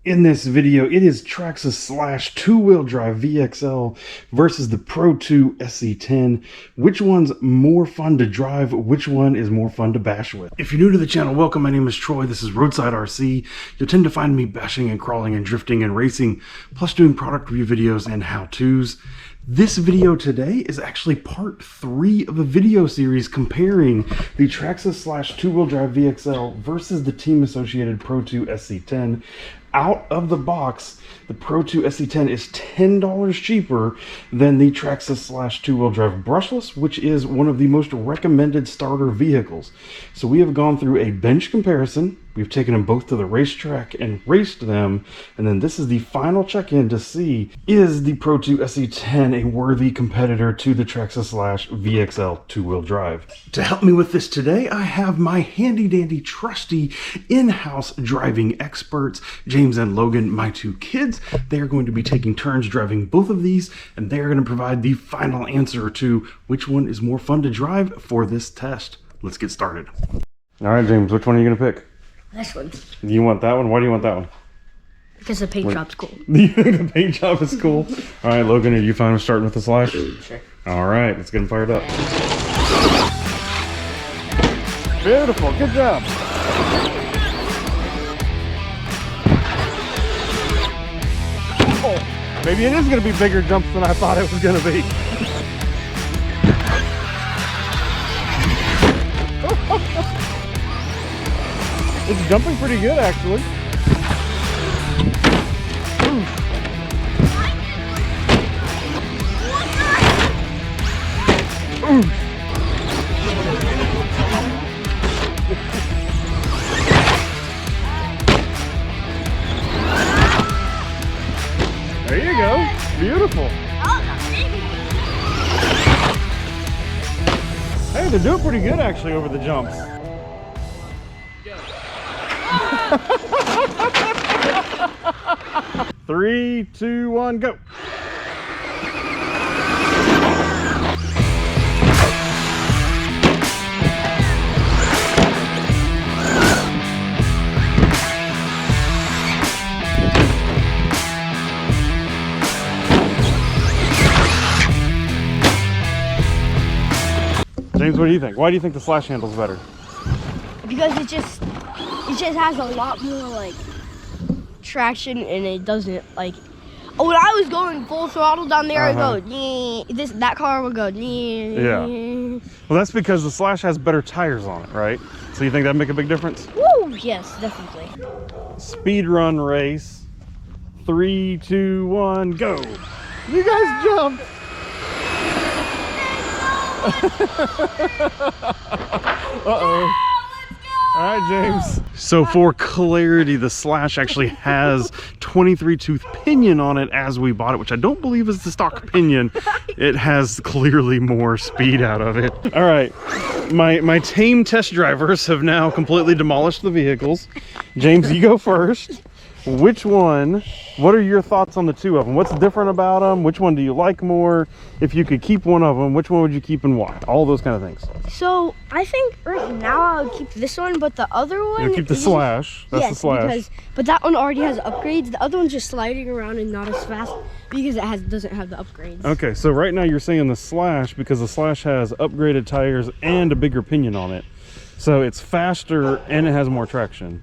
In this video, it is Traxxas Slash 2-wheel drive VXL versus the Pro2 SC10. Which one's more fun to drive? Which one is more fun to bash with? If you're new to the channel, welcome. My name is Troy. This is Roadside RC. You'll tend to find me bashing and crawling and drifting and racing, plus doing product review videos and how-tos. This video today is actually part 3 of a video series comparing the Traxxas Slash 2-wheel drive VXL versus the Team Associated Pro2 SC10. Out of the box, the Pro2 SC10 is $10 cheaper than the Traxxas Slash 2-wheel drive brushless, which is one of the most recommended starter vehicles. So we have gone through a bench comparison. We've taken them both to the racetrack and raced them, and then this is the final check-in to see, is the Pro2 SC10 a worthy competitor to the Traxxas Slash VXL 2-wheel drive? To help me with this today, I have my handy-dandy, trusty, in-house driving experts, James and Logan, my 2 kids. They are going to be taking turns driving both of these, and they are going to provide the final answer to which one is more fun to drive for this test. Let's get started. All right, James, which one are you going to pick? This one. You want that one? Why do you want that one? Because the paint job's cool. You think the paint job is cool? All right, Logan, are you fine with starting with the Slash? Sure. All right, let's get him fired up. Beautiful, good job. Oh, maybe it is going to be bigger jumps than I thought it was going to be. It's jumping pretty good, actually. There you go. Beautiful. Hey, they're doing pretty good, actually, over the jumps. 3, 2, 1, go. James, what do you think? Why do you think the Slash handle's better? Because it just has a lot more like traction, and it doesn't like. Oh, when I was going full throttle down there, it would go. That car would go. Yeah. Well, that's because the Slash has better tires on it, right? So you think that'd make a big difference? Woo! Yes, definitely. Speed run race. 3, 2, 1, go! You guys jumped. Uh-oh. All right, James. So for clarity, the Slash actually has 23 tooth pinion on it as we bought it, which I don't believe is the stock pinion. It has clearly more speed out of it. All right, my tame test drivers have now completely demolished the vehicles. James, you go first. Which one, what are your thoughts on the 2 of them? What's different about them? Which one do you like more? If you could keep one of them, which one would you keep and why? All those kind of things. So I think right now I would keep this one, but the other one. You'll keep the Slash. That's the Slash. But that one already has upgrades. The other one's just sliding around and not as fast because it doesn't have the upgrades. Okay, so right now you're saying the Slash because the Slash has upgraded tires and a bigger pinion on it. So it's faster and it has more traction.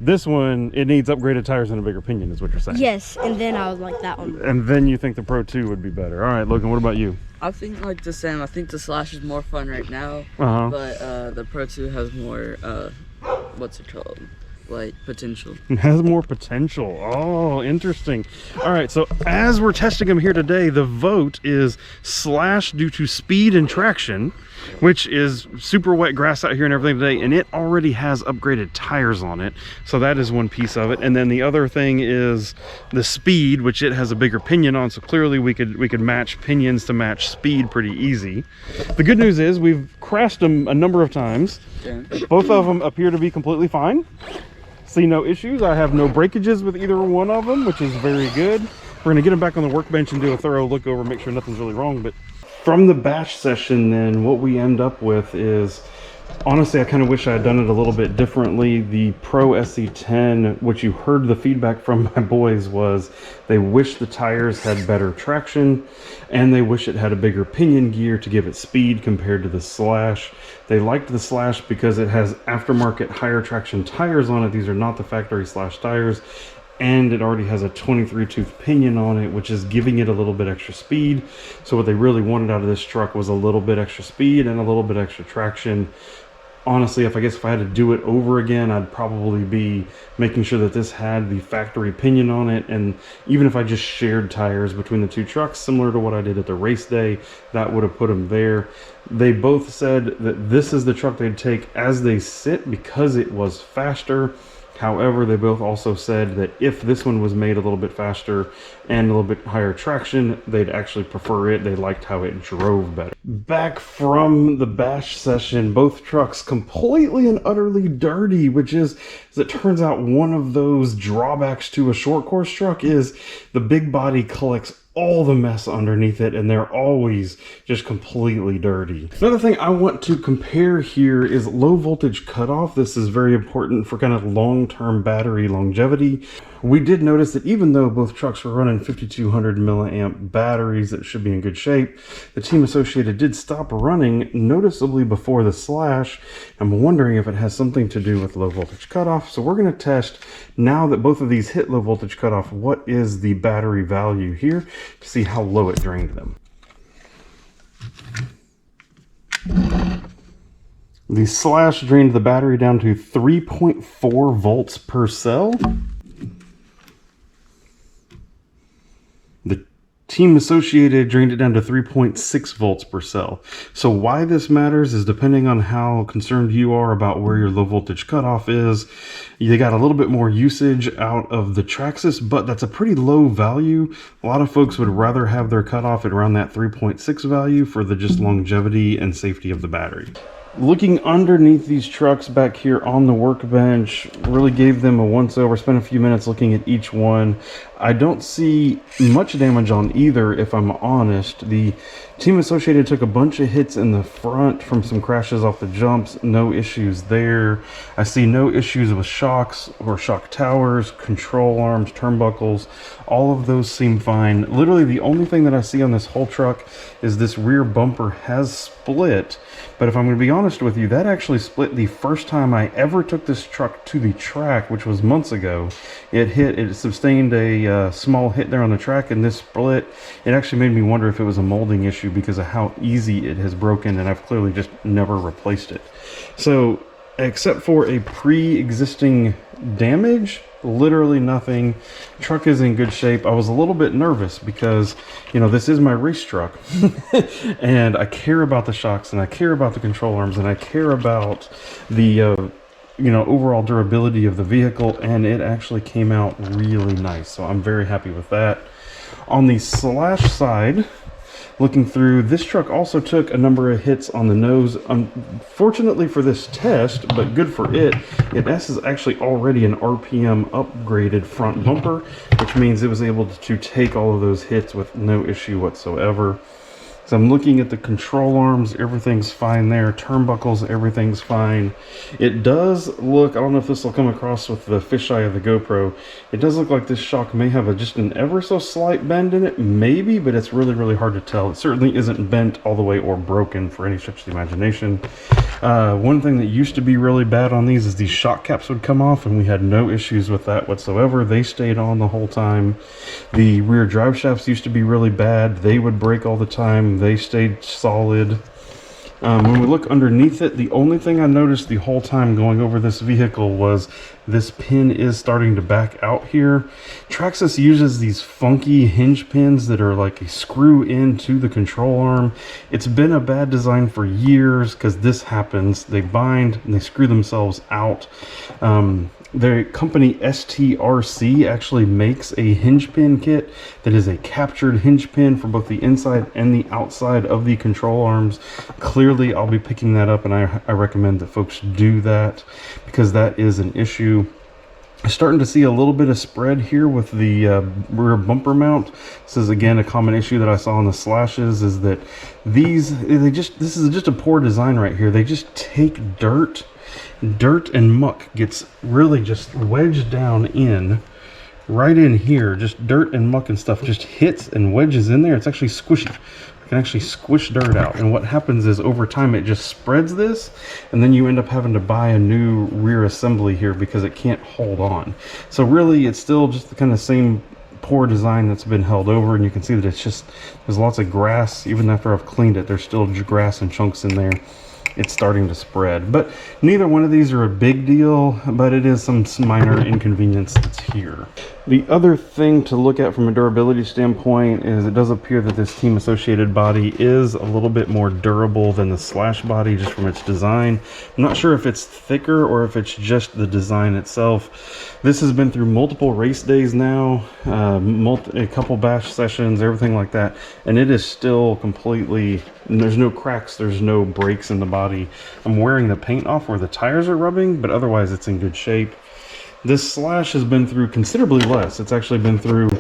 This one, it needs upgraded tires and a bigger pinion is what you're saying. Yes, and then I would like that one. And then you think the Pro2 would be better. All right, Logan, what about you? I think like the same. I think the Slash is more fun right now, but the Pro2 has more, what's it called? Like potential. It has more potential. Oh, interesting. All right, so as we're testing them here today, the vote is Slash due to speed and traction, which is super wet grass out here and everything today, and it already has upgraded tires on it, so that is one piece of it. And then the other thing is the speed, which it has a bigger pinion on, so clearly we could match pinions to match speed pretty easy. The good news is we've crashed them a number of times. Both of them appear to be completely fine. See no issues. I have no breakages with either one of them, which is very good. We're gonna get them back on the workbench and do a thorough look over, make sure nothing's really wrong. But from the bash session, then what we end up with is Honestly, I kind of wish I had done it a little bit differently. The Pro SC10, what you heard the feedback from my boys was they wish the tires had better traction and they wish it had a bigger pinion gear to give it speed compared to the Slash. They liked the Slash because it has aftermarket higher traction tires on it. These are not the factory Slash tires. And it already has a 23 tooth pinion on it, which is giving it a little bit extra speed. So what they really wanted out of this truck was a little bit extra speed and a little bit extra traction. Honestly, if I had to do it over again, I'd probably be making sure that this had the factory pinion on it. And even if I just shared tires between the two trucks, similar to what I did at the race day, that would have put them there. They both said that this is the truck they'd take as they sit because it was faster. However, they both also said that if this one was made a little bit faster and a little bit higher traction, they'd actually prefer it. They liked how it drove better. Back from the bash session, both trucks completely and utterly dirty, which is, as it turns out, one of those drawbacks to a short course truck is the big body collects all the mess underneath it, and they're always just completely dirty. Another thing I want to compare here is low voltage cutoff. This is very important for kind of long-term battery longevity. We did notice that even though both trucks were running 5200 milliamp batteries that should be in good shape, the Team Associated did stop running noticeably before the Slash. I'm wondering if it has something to do with low voltage cutoff. So we're going to test, now that both of these hit low voltage cutoff, what is the battery value here to see how low it drained them. The Slash drained the battery down to 3.4 volts per cell. The Team Associated drained it down to 3.6 volts per cell. So why this matters is depending on how concerned you are about where your low voltage cutoff is. You got a little bit more usage out of the Traxxas, but that's a pretty low value. A lot of folks would rather have their cutoff at around that 3.6 value for the just longevity and safety of the battery. Looking underneath these trucks back here on the workbench, really gave them a once over, spent a few minutes looking at each one. I don't see much damage on either, if I'm honest. The Team Associated took a bunch of hits in the front from some crashes off the jumps, no issues there. I see no issues with shocks or shock towers, control arms, turnbuckles. All of those seem fine. Literally the only thing that I see on this whole truck is this rear bumper has split. But if I'm going to be honest with you, that actually split the first time I ever took this truck to the track, which was months ago. It sustained a small hit there on the track, and this split, it actually made me wonder if it was a molding issue because of how easy it has broken, and I've clearly just never replaced it. So, except for a pre-existing damage, literally nothing. Truck is in good shape. I was a little bit nervous because, you know, this is my race truck and I care about the shocks and I care about the control arms and I care about the you know, overall durability of the vehicle, and it actually came out really nice, so I'm very happy with that. On the Slash side, looking through, this truck also took a number of hits on the nose. Unfortunately for this test, but good for it, this is actually already an RPM upgraded front bumper, which means it was able to take all of those hits with no issue whatsoever. So I'm looking at the control arms, everything's fine there. Turnbuckles, everything's fine. It does look, I don't know if this will come across with the fisheye of the GoPro, it does look like this shock may have just an ever so slight bend in it, maybe, but it's really, really hard to tell. It certainly isn't bent all the way or broken for any stretch of the imagination. One thing that used to be really bad on these is these shock caps would come off, and we had no issues with that whatsoever. They stayed on the whole time. The rear drive shafts used to be really bad. They would break all the time. They stayed solid. When we look underneath it, the only thing I noticed the whole time going over this vehicle was this pin is starting to back out here. Traxxas uses these funky hinge pins that are like a screw into the control arm. It's been a bad design for years because this happens. They bind and they screw themselves out. The company STRC actually makes a hinge pin kit that is a captured hinge pin for both the inside and the outside of the control arms. Clearly, I'll be picking that up, and I recommend that folks do that because that is an issue. Starting to see a little bit of spread here with the rear bumper mount. This is again a common issue that I saw on the Slashes, is that this is just a poor design right here. They just take dirt and muck gets really just wedged down in right in here. Just dirt and muck and stuff just hits and wedges in there. It's actually squishy. Can actually squish dirt out, and what happens is over time it just spreads this, and then you end up having to buy a new rear assembly here because it can't hold on. So really it's still just the kind of same poor design that's been held over, and you can see that it's just, there's lots of grass. Even after I've cleaned it, there's still grass and chunks in there. It's starting to spread, but neither one of these are a big deal, but it is some minor inconvenience that's here. The other thing to look at from a durability standpoint is it does appear that this Team Associated body is a little bit more durable than the Slash body just from its design. I'm not sure if it's thicker or if it's just the design itself. This has been through multiple race days now, a couple bash sessions, everything like that, and it is still completely, there's no cracks, there's no breaks in the body. I'm wearing the paint off where the tires are rubbing, but otherwise it's in good shape. This Slash has been through considerably less. It's actually been through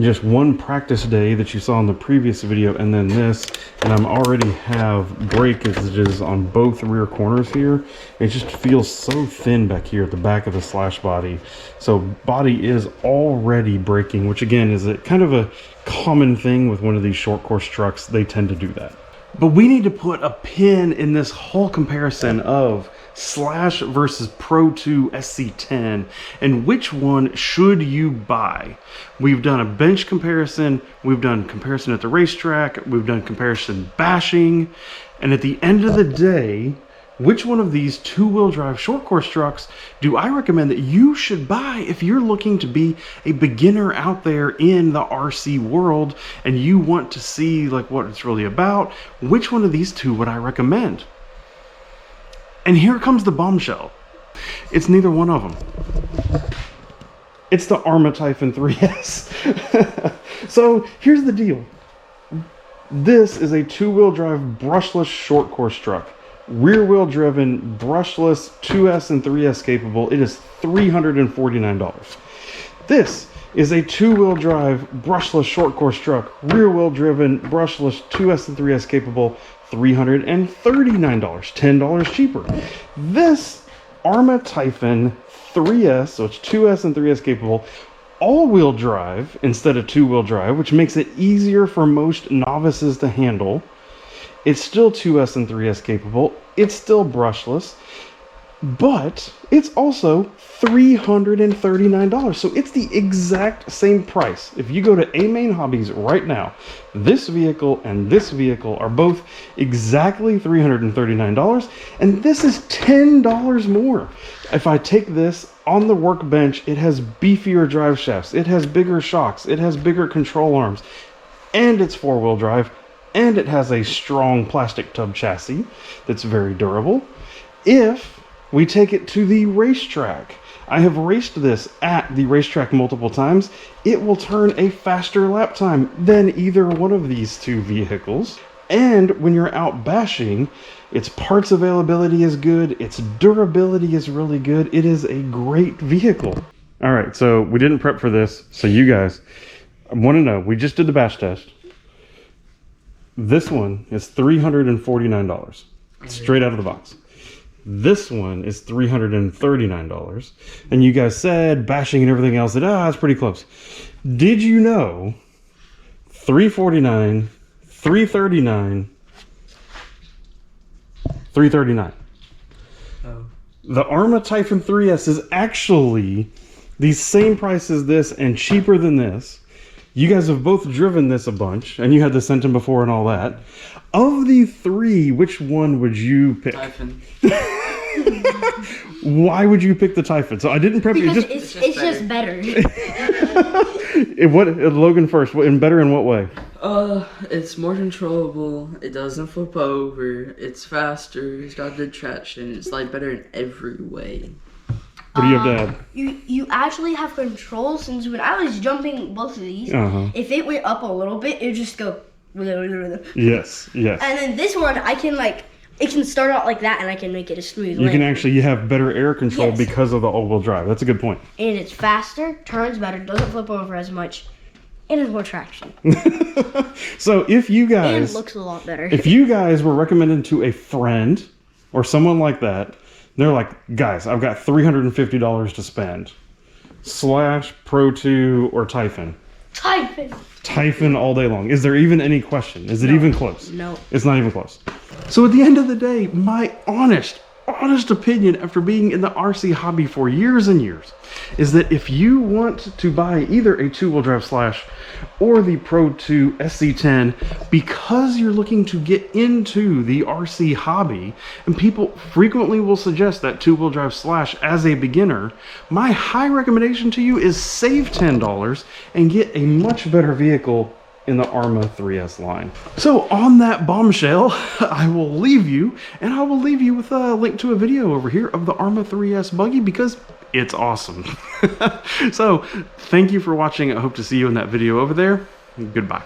just one practice day that you saw in the previous video, and then this, and I'm already have breakages on both rear corners here. It just feels so thin back here at the back of the Slash body. So body is already breaking, which again is a kind of a common thing with one of these short course trucks. They tend to do that. But we need to put a pin in this whole comparison of Slash versus Pro2 SC10 and which one should you buy. We've done a bench comparison, we've done comparison at the racetrack, we've done comparison bashing, and at the end of the day, which one of these two-wheel drive short course trucks do I recommend that you should buy if you're looking to be a beginner out there in the RC world and you want to see like what it's really about? Which one of these two would I recommend? And here comes the bombshell. It's neither one of them. It's the Arrma Typhon 3S. So here's the deal. This is a two-wheel drive brushless short course truck. Rear wheel driven, brushless, 2S and 3S capable. It is $349. This is a two-wheel drive brushless short course truck, rear wheel driven, brushless, 2S and 3S capable, $339, $10 cheaper. This Arrma Typhon 3S, so it's 2S and 3S capable, all-wheel drive instead of two-wheel drive, which makes it easier for most novices to handle. It's still 2S and 3S capable. It's still brushless, but it's also $339. So it's the exact same price. If you go to A-Main Hobbies right now, this vehicle and this vehicle are both exactly $339, and this is $10 more. If I take this on the workbench, it has beefier drive shafts, it has bigger shocks, it has bigger control arms, and it's four-wheel drive, and it has a strong plastic tub chassis that's very durable. If we take it to the racetrack, I have raced this at the racetrack multiple times, it will turn a faster lap time than either one of these two vehicles. And when you're out bashing, its parts availability is good, its durability is really good. It is a great vehicle. All right, so we didn't prep for this, so you guys want to know, we just did the bash test. This one is $349 straight out of the box. This one is $339. And you guys said bashing and everything else, that it's pretty close. Did you know $349, $339, $339? Oh. The Arrma Typhon 3S is actually the same price as this and cheaper than this. You guys have both driven this a bunch, and you had the Sentin before and all that. Of the three, which one would you pick? Typhon. Why would you pick the Typhon? So I didn't prep you. It's just better. Logan first. In better in what way? It's more controllable. It doesn't flip over. It's faster. It's got good traction. It's like better in every way. What do you have to add? You actually have control, since when I was jumping both of these, if it went up a little bit, it would just go. Yes. And then this one, I can It can start out like that, and I can make it a smooth You have better air control because of the all-wheel drive. That's a good point. And it's faster, turns better, doesn't flip over as much, and has more traction. So if you guys... And looks a lot better. If you guys were recommended to a friend or someone like that, they're like, guys, I've got $350 to spend. Slash, Pro2, or Typhon. Typhon all day long. Is there even any question? Is it even close? No. It's not even close. So at the end of the day, my honest opinion after being in the RC hobby for years and years is that if you want to buy either a two-wheel drive Slash or the Pro2 SC10 because you're looking to get into the RC hobby, and people frequently will suggest that two-wheel drive Slash as a beginner, my high recommendation to you is save $10 and get a much better vehicle in the ARRMA 3S line. So on that bombshell, I will leave you, and I will leave you with a link to a video over here of the ARRMA 3S buggy because it's awesome. So thank you for watching. I hope to see you in that video over there. Goodbye.